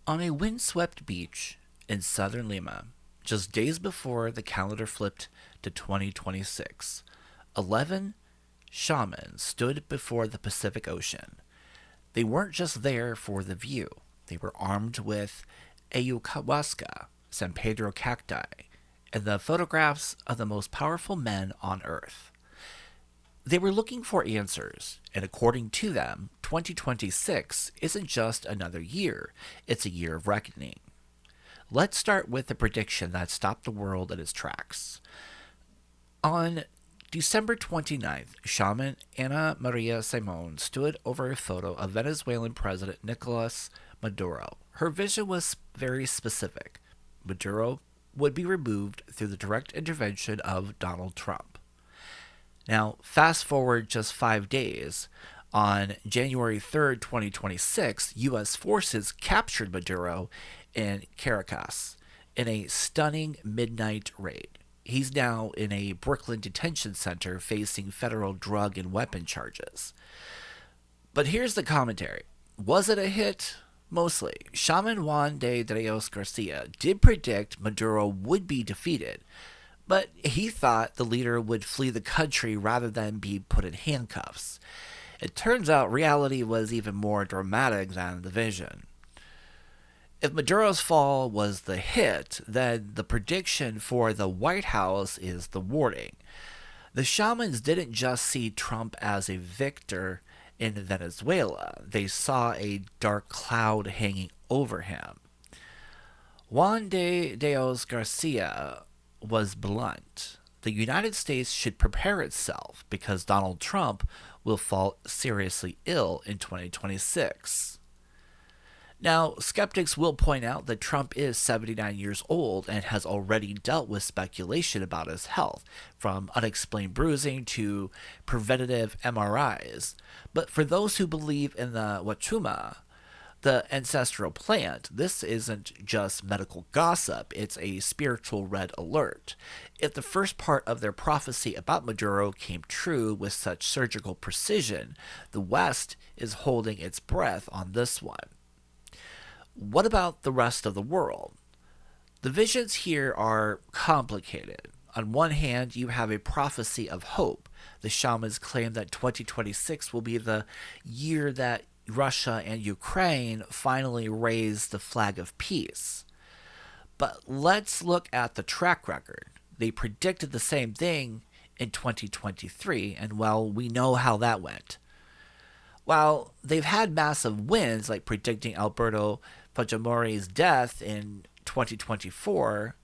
On a windswept beach in southern Lima, just days before the calendar flipped to 2026, 11 shamans stood before the Pacific Ocean. They weren't just there for the view, they were armed with Ayahuasca, San Pedro cacti, and the photographs of the most powerful men on Earth. They were looking for answers, and according to them, 2026 isn't just another year, it's a year of reckoning. Let's start with the prediction that stopped the world in its tracks. On December 29th, shaman Ana Maria Simon stood over a photo of Venezuelan President Nicolás Maduro. Her vision was very specific. Maduro would be removed through the direct intervention of Donald Trump. Now, fast forward just 5 days. On January 3rd, 2026, U.S. forces captured Maduro in Caracas in a stunning midnight raid. He's now in a Brooklyn detention center facing federal drug and weapon charges. But here's the commentary. Was it a hit? Mostly. Shaman Juan de Dios Garcia did predict Maduro would be defeated, but he thought the leader would flee the country rather than be put in handcuffs. It turns out reality was even more dramatic than the vision. If Maduro's fall was the hit, then the prediction for the White House is the warning. The shamans didn't just see Trump as a victor in Venezuela, they saw a dark cloud hanging over him. Juan de Dios Garcia was blunt. The United States should prepare itself because Donald Trump will fall seriously ill in 2026. Now, skeptics will point out that Trump is 79 years old and has already dealt with speculation about his health, from unexplained bruising to preventative MRIs. But for those who believe in the Wachuma, the ancestral plant, this isn't just medical gossip, it's a spiritual red alert. If the first part of their prophecy about Maduro came true with such surgical precision, the West is holding its breath on this one. What about the rest of the world? The visions here are complicated. On one hand, you have a prophecy of hope. The shamans claim that 2026 will be the year that Russia and Ukraine finally raise the flag of peace. But let's look at the track record. They predicted the same thing in 2023, and well, we know how that went. While they've had massive wins, like predicting Alberto Fujimori's death in 2024,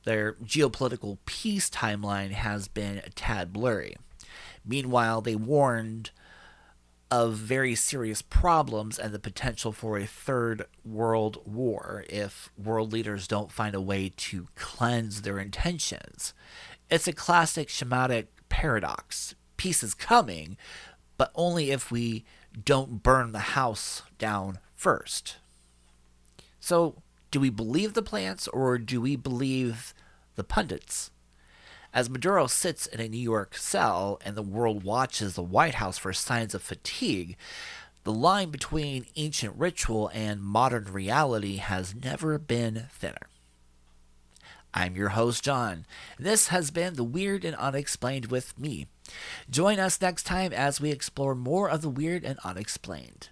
their geopolitical peace timeline has been a tad blurry. Meanwhile, they warned of very serious problems and the potential for a third world war if world leaders don't find a way to cleanse their intentions. It's a classic shamanic paradox. Peace is coming, but only if we don't burn the house down first. So, do we believe the plants or do we believe the pundits? As Maduro sits in a New York cell and the world watches the White House for signs of fatigue, the line between ancient ritual and modern reality has never been thinner. I'm your host, John. This has been The Weird and Unexplained with me. Join us next time as we explore more of the weird and unexplained.